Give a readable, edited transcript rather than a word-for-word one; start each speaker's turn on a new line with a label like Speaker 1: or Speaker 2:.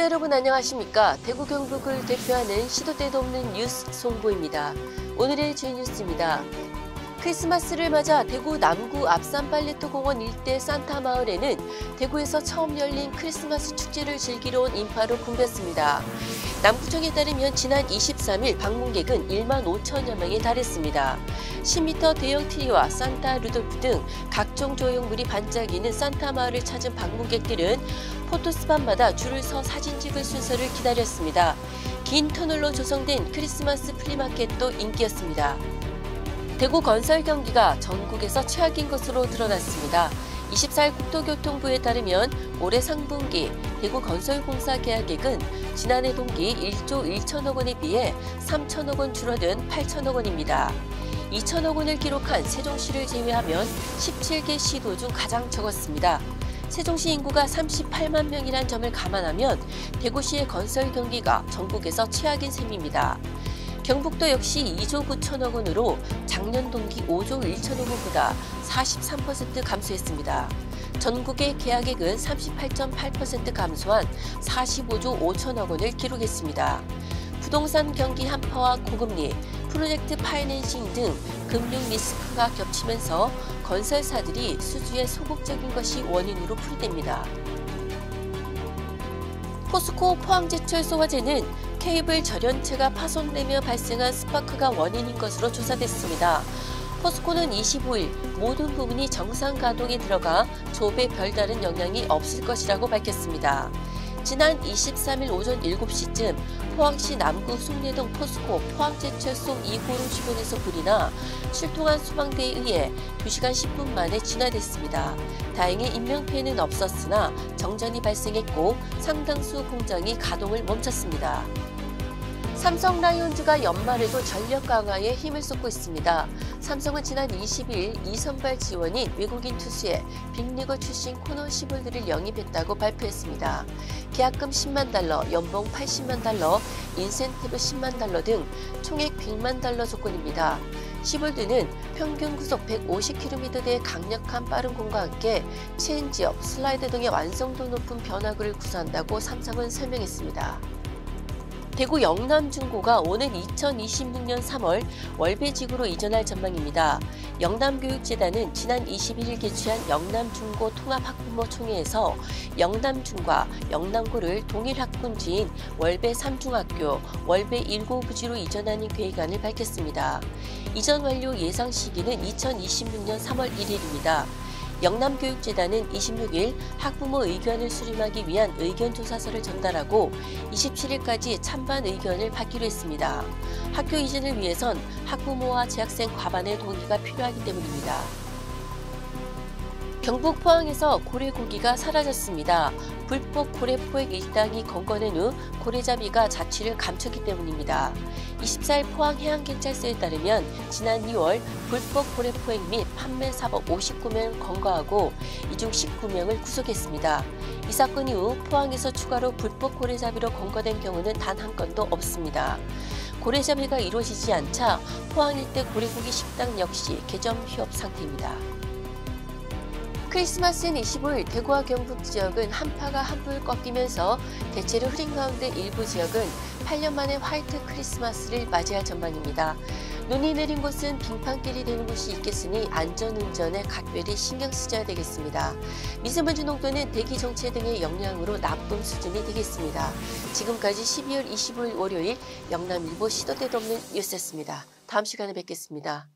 Speaker 1: 시청자 여러분 안녕하십니까? 대구 경북을 대표하는 시도 때도 없는 뉴스 송보입니다. 오늘의 주요 뉴스입니다. 크리스마스를 맞아 대구 남구 앞산팔레트 공원 일대 산타 마을에는 대구에서 처음 열린 크리스마스 축제를 즐기러 온 인파로 붐볐습니다. 남구청에 따르면 지난 23일 방문객은 1만 5천여 명에 달했습니다. 10m 대형 트리와 산타 루돌프 등 각종 조형물이 반짝이는 산타 마을을 찾은 방문객들은 포토스팟마다 줄을 서 사진 찍을 순서를 기다렸습니다. 긴 터널로 조성된 크리스마스 플리마켓도 인기였습니다. 대구 건설 경기가 전국에서 최악인 것으로 드러났습니다. 24일 국토교통부에 따르면 올해 상분기 대구 건설공사 계약액은 지난해 동기 1조 1천억 원에 비해 3천억 원 줄어든 8천억 원입니다. 2천억 원을 기록한 세종시를 제외하면 17개 시도 중 가장 적었습니다. 세종시 인구가 38만 명이란 점을 감안하면 대구시의 건설 경기가 전국에서 최악인 셈입니다. 경북도 역시 2조 9천억 원으로 작년 동기 5조 1천억 원보다 43% 감소했습니다. 전국의 계약액은 38.8% 감소한 45조 5천억 원을 기록했습니다. 부동산 경기 한파와 고금리, 프로젝트 파이낸싱 등 금융 리스크가 겹치면서 건설사들이 수주에 소극적인 것이 원인으로 풀이됩니다. 포스코 포항제철소 화재는 케이블 절연체가 파손되며 발생한 스파크가 원인인 것으로 조사됐습니다. 포스코는 25일 모든 부분이 정상 가동에 들어가 조업에 별다른 영향이 없을 것이라고 밝혔습니다. 지난 23일 오전 7시쯤 포항시 남구 숭례동 포스코 포항제철소 2호로 주변에서 불이 나 출동한 소방대에 의해 2시간 10분 만에 진화됐습니다. 다행히 인명피해는 없었으나 정전이 발생했고 상당수 공장이 가동을 멈췄습니다. 삼성 라이온즈가 연말에도 전력 강화에 힘을 쏟고 있습니다. 삼성은 지난 20일 2선발 지원인 외국인 투수에 빅리거 출신 코너 시볼드를 영입했다고 발표했습니다. 계약금 10만 달러, 연봉 80만 달러, 인센티브 10만 달러 등 총액 100만 달러 조건입니다. 시볼드는 평균 구속 150km대의 강력한 빠른 공과 함께 체인지업, 슬라이드 등의 완성도 높은 변화구를 구사한다고 삼성은 설명했습니다. 대구 영남중고가 오는 2026년 3월 월배지구로 이전할 전망입니다. 영남교육재단은 지난 21일 개최한 영남중고 통합학부모총회에서 영남중과 영남고를 동일 학군지인 월배 3중학교, 월배 1고부지로 이전하는 계획안을 밝혔습니다. 이전 완료 예상 시기는 2026년 3월 1일입니다. 영남교육재단은 26일 학부모 의견을 수렴하기 위한 의견조사서를 전달하고 27일까지 찬반 의견을 받기로 했습니다. 학교 이전을 위해선 학부모와 재학생 과반의 동의가 필요하기 때문입니다. 경북 포항에서 고래고기가 사라졌습니다. 불법 고래 포획 일당이 건거낸 후 고래잡이가 자취를 감췄기 때문입니다. 24일 포항해양경찰서에 따르면 지난 2월 불법 고래 포획 및 판매 사범 59명을 검거하고 이 중 19명을 구속했습니다. 이 사건 이후 포항에서 추가로 불법 고래잡이로 검거된 경우는 단 한 건도 없습니다. 고래잡이가 이루어지지 않자 포항 일대 고래고기 식당 역시 개점 휴업 상태입니다. 크리스마스인 25일 대구와 경북 지역은 한파가 한풀 꺾이면서 대체로 흐린 가운데 일부 지역은 8년 만에 화이트 크리스마스를 맞이할 전망입니다. 눈이 내린 곳은 빙판길이 되는 곳이 있겠으니 안전운전에 각별히 신경 쓰셔야 되겠습니다. 미세먼지 농도는 대기 정체 등의 영향으로 나쁨 수준이 되겠습니다. 지금까지 12월 25일 월요일 영남일보 시도 때도 없는 뉴스였습니다. 다음 시간에 뵙겠습니다.